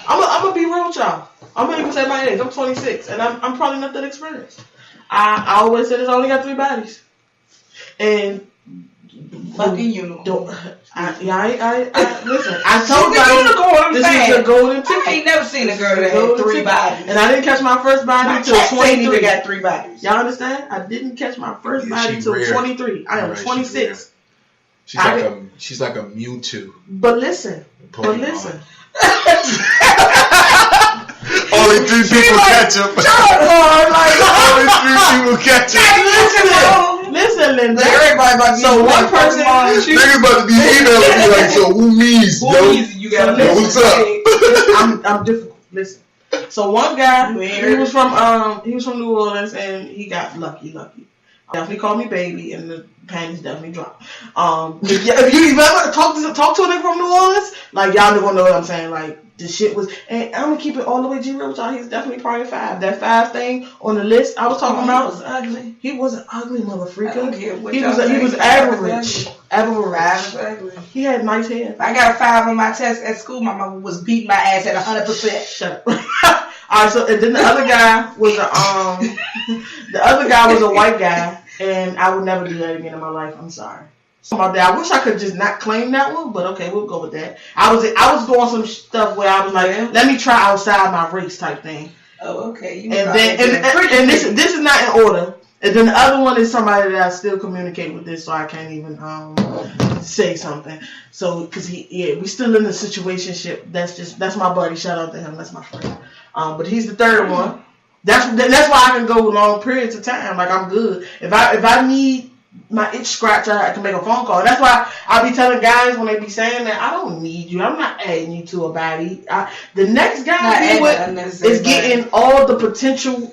C: gonna be real with y'all. I'm gonna even say my age. I'm 26, and I'm probably not that experienced. I always say there's only got 3 bodies, and
B: fucking unicorn.
C: Listen, I told y'all this is the golden ticket.
B: I ain't never seen a girl that had 3 bodies,
C: and I didn't catch my first body until 23.
B: Got 3 bodies.
C: Y'all understand? I didn't catch my first body until 23. I am 26.
A: She's like a Mewtwo.
C: But listen. Only 3
A: people catch him. Only 3 people catch him.
C: Listen, Linda.
B: Everybody about to be
C: so one person.
A: Niggas about to be emailing me like, so who needs?
B: You got to
A: what's up?
C: I'm difficult. Listen. So one guy, he was from New Orleans, and he got lucky. Definitely call me baby, and the panties definitely drop. If you ever talk to a nigga from New Orleans, like y'all gonna know what I'm saying. Like the shit was, and I'm gonna keep it all the way G real with y'all. He's definitely probably 5. That 5 thing on the list I was talking about.
B: He was ugly.
C: He wasn't ugly, mother freaker.
B: I don't care what
C: He was average. Average. He had nice hair.
B: I got a 5 on my test at school. My mama was beating my ass at 100%.
C: Shut up. Alright, so and then the other guy was a white guy, and I would never do that again in my life. I'm sorry. So about that, I wish I could just not claim that one, but okay, we'll go with that. I was doing some stuff where I was like, let me try outside my race type thing.
B: Oh, okay.
C: And this is not in order. And then the other one is somebody that I still communicate with this, so I can't even say something. So, cause we still in the situationship. That's my buddy. Shout out to him. That's my friend. But he's the third one. That's why I can go long periods of time. Like I'm good. If I need my itch scratch, I can make a phone call. That's why I be telling guys when they be saying that I don't need you. I'm not adding you to a body. The next guy is getting all the potential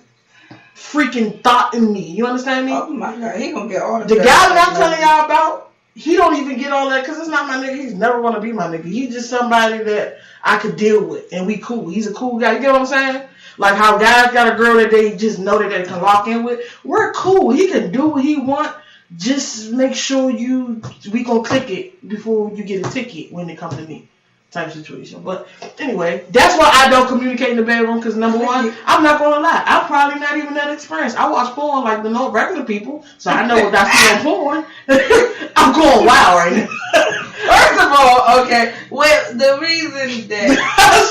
C: freaking thought in me. You understand me?
B: Oh my God, he gonna get all
C: the guy that I'm telling y'all about. He don't even get all that because it's not my nigga. He's never gonna be my nigga. He's just somebody that I could deal with and we cool. He's a cool guy. You get what I'm saying? Like how guys got a girl that they just know that they can lock in with. We're cool. He can do what he want. Just make sure we gonna click it before you get a ticket when it comes to me. Type situation. But anyway, that's why I don't communicate in the bedroom because number one, I'm not gonna lie, I'm probably not even that experienced. I watch porn like the regular people, so I know if I see on porn, I'm going wild right now.
B: First of all, okay, well, the reason that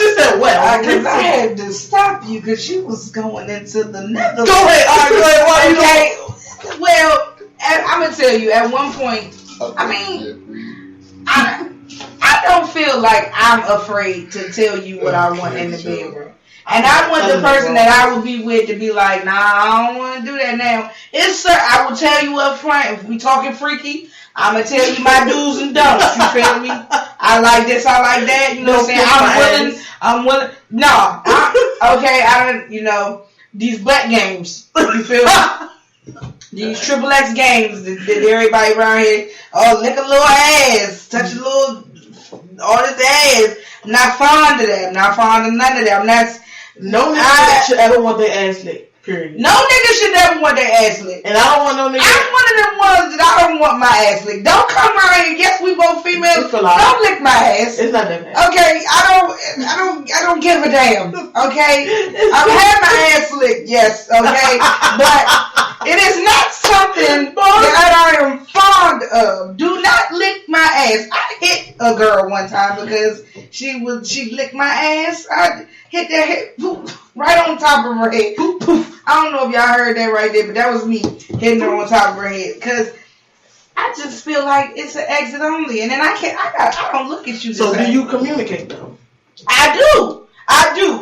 C: she said, well,
B: because I had to stop you because you was going into the nether.
C: Go ahead.
B: Okay. Well, I'm gonna tell you. At one point, I mean, I don't feel like I'm afraid to tell you what I want in the bedroom. And I want the person that I would be with to be like, nah, I don't want to do that now. I will tell you up front, if we talking freaky, I'm going to tell you my do's and don'ts. You feel me? I like this, I like that. You know what I'm saying? I'm willing. No. These black games. You feel me? These triple X games that everybody around here, lick a little ass, touch a little, all this ass. I'm not fond of that. I'm not fond of none of that.
C: No nigga should ever want their ass licked. Period.
B: No nigga should ever want their ass licked.
C: And I don't want no nigga.
B: I'm one of them ones that I don't want my ass licked. Don't come around here. Yes, we both females. Don't lick my ass.
C: It's not that bad.
B: Okay, I don't give a damn. Okay, I've had my ass licked. Yes. Okay, but it is not something that I am fond of. Do not lick my ass. I hit a girl one time because she licked my ass. I hit that head, poof, right on top of her head. Poof, poof. I don't know if y'all heard that right there, but that was me hitting her on top of her head. Because I just feel like it's an exit only. And then I don't look at you the
C: same.
B: So
C: do you communicate though?
B: I do.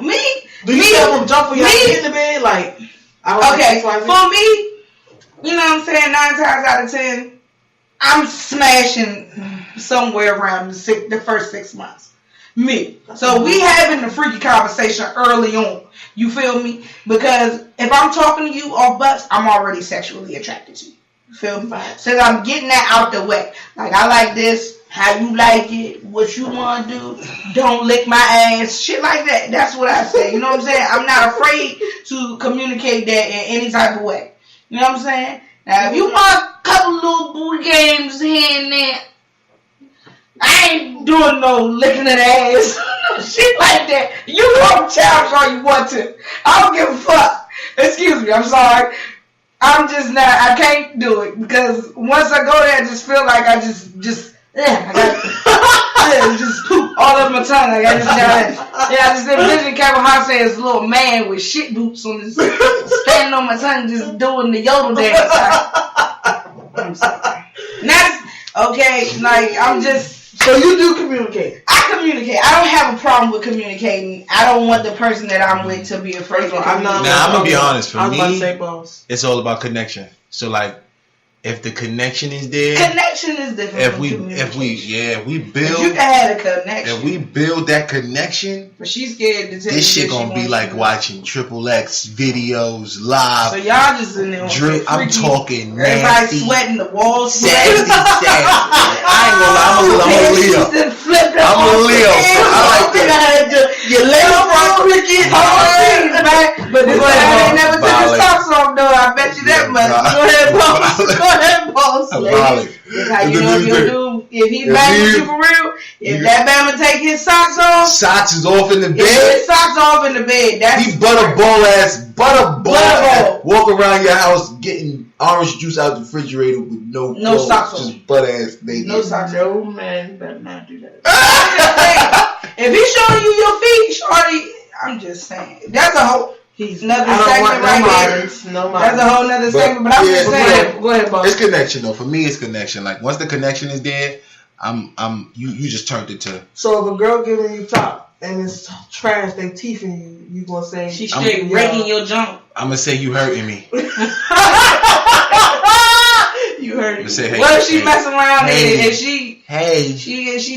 B: Me?
C: Do you tell them jump for y'all in the bed? Like,
B: okay, for me, you know what I'm saying, 9 times out of 10, I'm smashing somewhere around the first 6 months. Me. So we having the freaky conversation early on. You feel me? Because if I'm talking to you off butts, I'm already sexually attracted to you. You feel me? So I'm getting that out the way. Like, I like this, how you like it, what you want to do, don't lick my ass, shit like that. That's what I say. You know what I'm saying? I'm not afraid to communicate that in any type of way. You know what I'm saying? Now, if you want a couple little booty games here and there, I ain't doing no licking of the ass. Shit like that. You want challenge all you want to. I don't give a fuck. Excuse me, I'm sorry. I'm just not, I can't do it. Because once I go there, I just feel like I just I got just poop all over my tongue. I just envision Kevin Hart saying this little man with shit boots on his standing on my tongue just doing the yodel dance. I'm sorry. And that's okay, like I'm just.
C: So you do communicate?
B: I communicate. I don't have a problem with communicating. I don't want the person that I'm with to be afraid of.
A: I'm gonna be honest. For me,
C: say, boss,
A: it's all about connection. So like, if the connection is there,
B: connection is different.
A: if we build,
B: you can have a connection.
A: if we build that connection,
B: but she's scared to tell
A: this shit
B: you
A: gonna be like watching Triple X videos live.
B: So y'all just in there.
A: I'm talking
B: everybody
A: nasty,
B: sweating, the walls
A: sassy. I ain't gonna lie, I'm a Leo. I'm a Leo. I like that.
C: Your legs are cricket.
B: But this guy ain't never took his socks off though. I bet you that much. Go ahead, boss. Go ahead, boss. That's how you know if your dude, if he bang with you for real, if that Bama take his socks off,
A: socks is off in the bed.
B: His socks off in the bed. That's
A: he butterball ass. Walk around your house getting orange juice out the refrigerator with no clothes,
B: socks on.
A: just butt ass naked.
B: No socks.
C: No man better not do that.
B: If he's showing you your feet, shorty, I'm just saying. That's a whole. He's another segment right there.
C: No
B: That's a whole nother segment. But I'm just saying.
C: Go ahead, boss.
A: It's connection though. For me, it's connection. Like once the connection is there, you just turned it to.
C: So if a girl giving you top and it's trash, they teeth in you, you gonna say
B: she straight breaking your jump.
A: I'm gonna say you hurting me.
C: You heard me.
A: Say, hey,
B: what if she messing around and she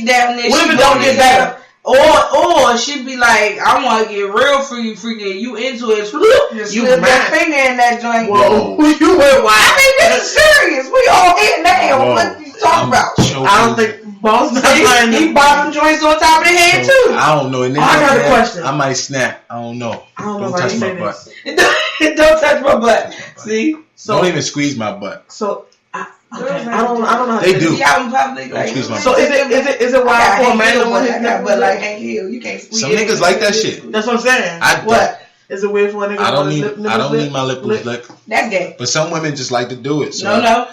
B: down there?
C: What if it don't get better?
B: Or she'd be like, I want to get real freaky, you into it. You slip that finger in that joint.
C: Whoa. You went wild.
B: I mean, this is serious. We all here now. What you talking about?
C: I don't think boss
B: he bottom joints on top of the head too.
A: I don't know.
C: I got a question.
A: I might snap. I don't know.
C: Don't
A: touch my butt.
B: Don't touch my butt. See?
A: So don't even squeeze my butt.
C: So I don't know.
A: They do.
B: Out in public, like,
A: so
C: is it wild for a man to want his
B: nipple butt like ain't healed? You can't squeeze.
A: Some niggas like that shit.
C: That's what I'm saying.
B: What?
C: Is it weird for a nigga?
A: I don't need my nipples licked.
B: That's gay.
A: But some women just like to do it. So
B: no.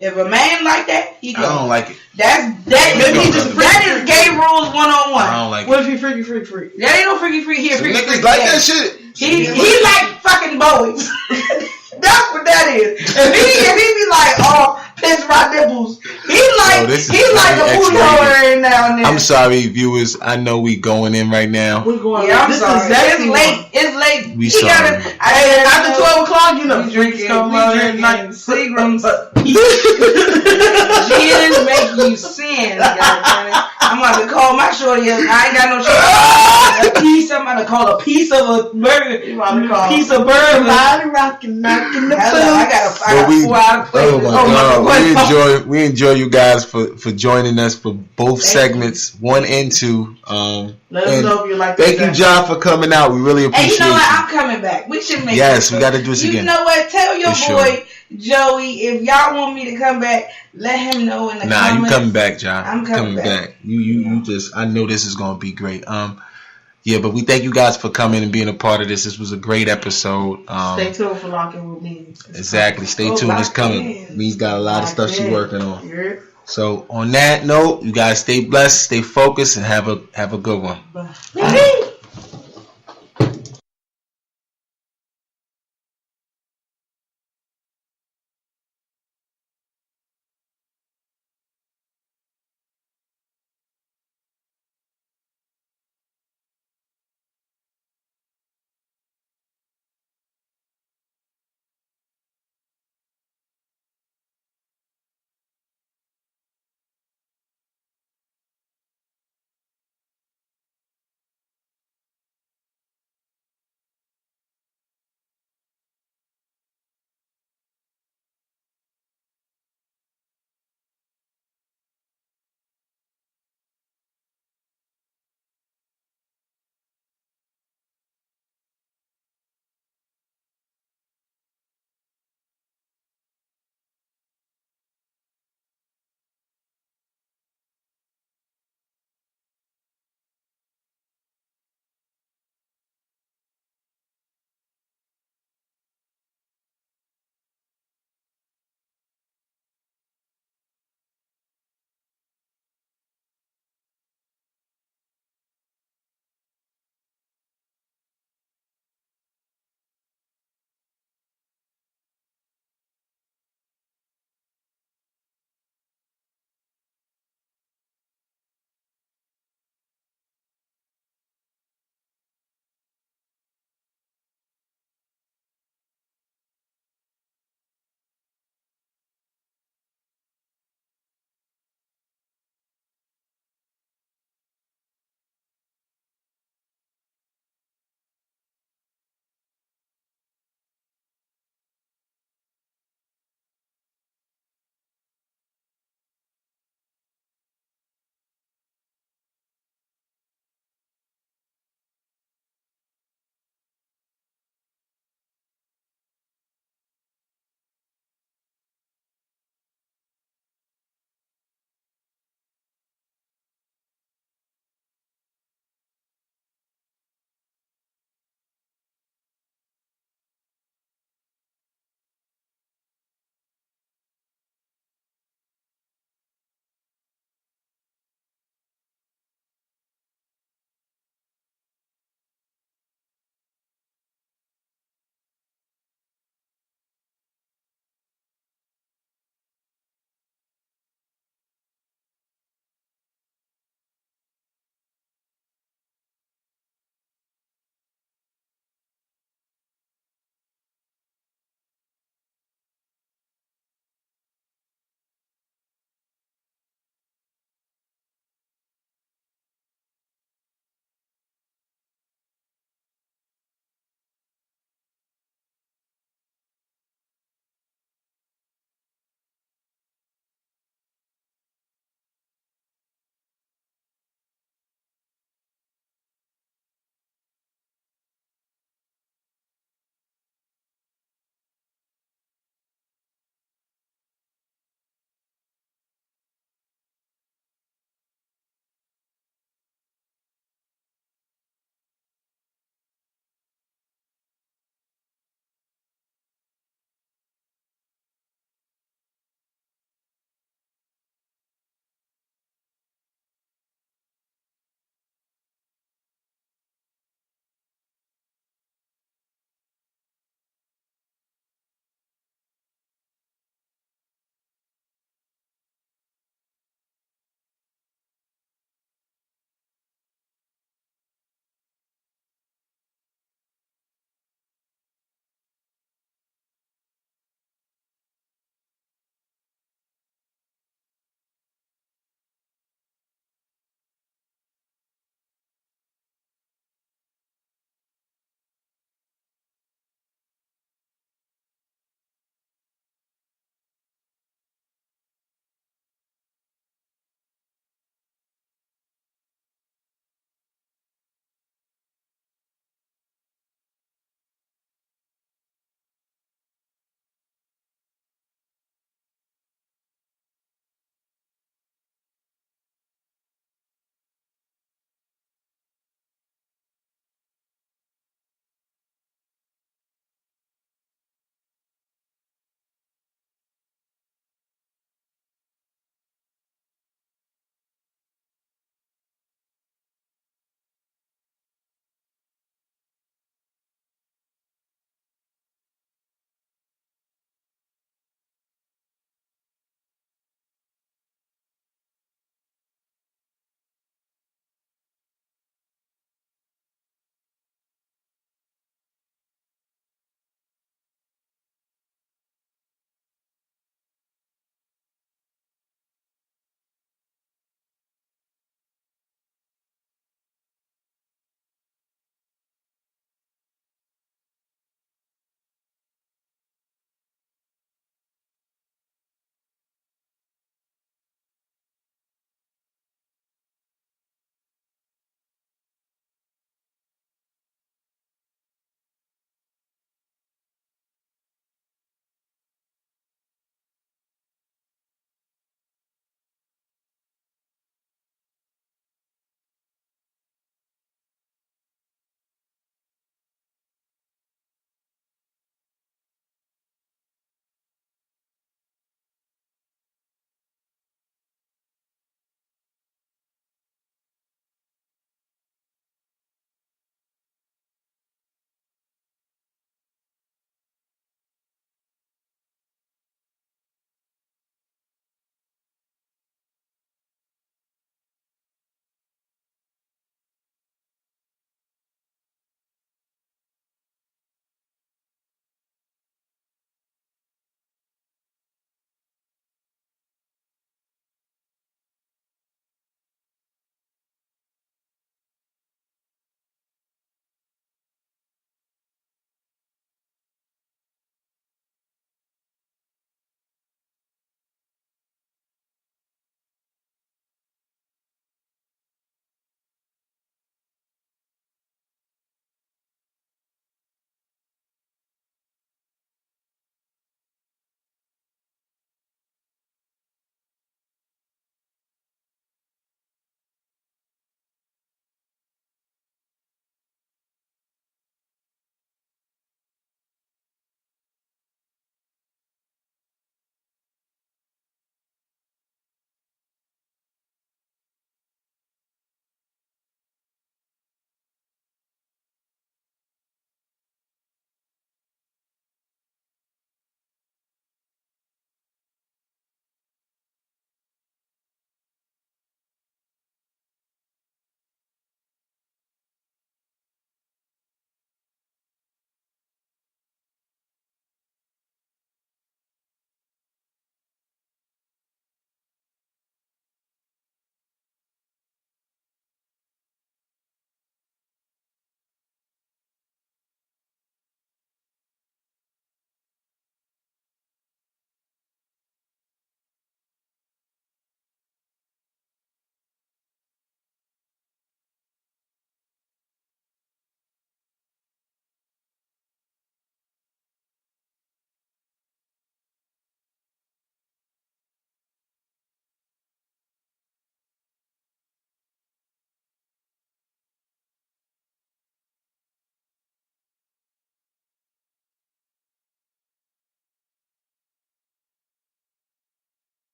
B: If a man like that, he goes.
A: I don't like it.
B: That is gay rules 101.
A: I don't like it.
C: What if he freaky?
B: That ain't no freaky. Here, freaky.
A: Niggas like that shit.
B: He like fucking boys. That's what that is. If he be like, oh, pinch my nipples, he like a booty hole every now and then.
A: I'm sorry, viewers. I know we going in right now.
C: We're going.
B: Yeah, I'm sorry. It's late.
A: We sorry.
C: After 12 o'clock, you know,
B: drinking Seagrams. Gin make you sin. I'm about to call my shorty. I ain't got no shit. I'm about to call a piece of a burger. Piece of burger.
C: Body rocking, knocking the boots.
B: I got 4 out of play.
A: Oh my God. We enjoy you guys for joining us for both segments, 1 and 2.
C: Let us know if you like.
A: Thank you, John, for coming out. We really appreciate it.
B: And you know what? I'm coming back. We should make.
A: Yes, we got to do this again.
B: You know what? Tell your boy Joey, if y'all want me to come back, let him know in the comments.
A: Nah, you coming back, John.
B: I'm coming back.
A: You just. I know this is gonna be great. Yeah, but we thank you guys for coming and being a part of this. This was a great episode.
C: Stay tuned for Locking with Me.
A: Exactly. Stay tuned. It's coming. Me's got a lot of stuff she's working on.
C: Yeah.
A: So on that note, you guys stay blessed, stay focused, and have a good one.
C: Bye.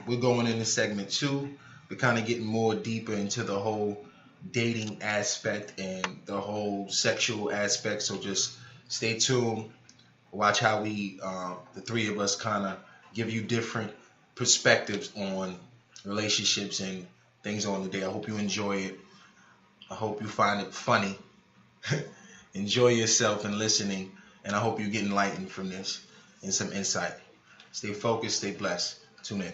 A: We're going into segment 2. We're kind of getting more deeper into the whole dating aspect and the whole sexual aspect. So just stay tuned. Watch how we, the three of us, kind of give you different perspectives on relationships and things on the day. I hope you enjoy it. I hope you find it funny. Enjoy yourself and listening. And I hope you get enlightened from this and some insight. Stay focused, stay blessed. Tune in.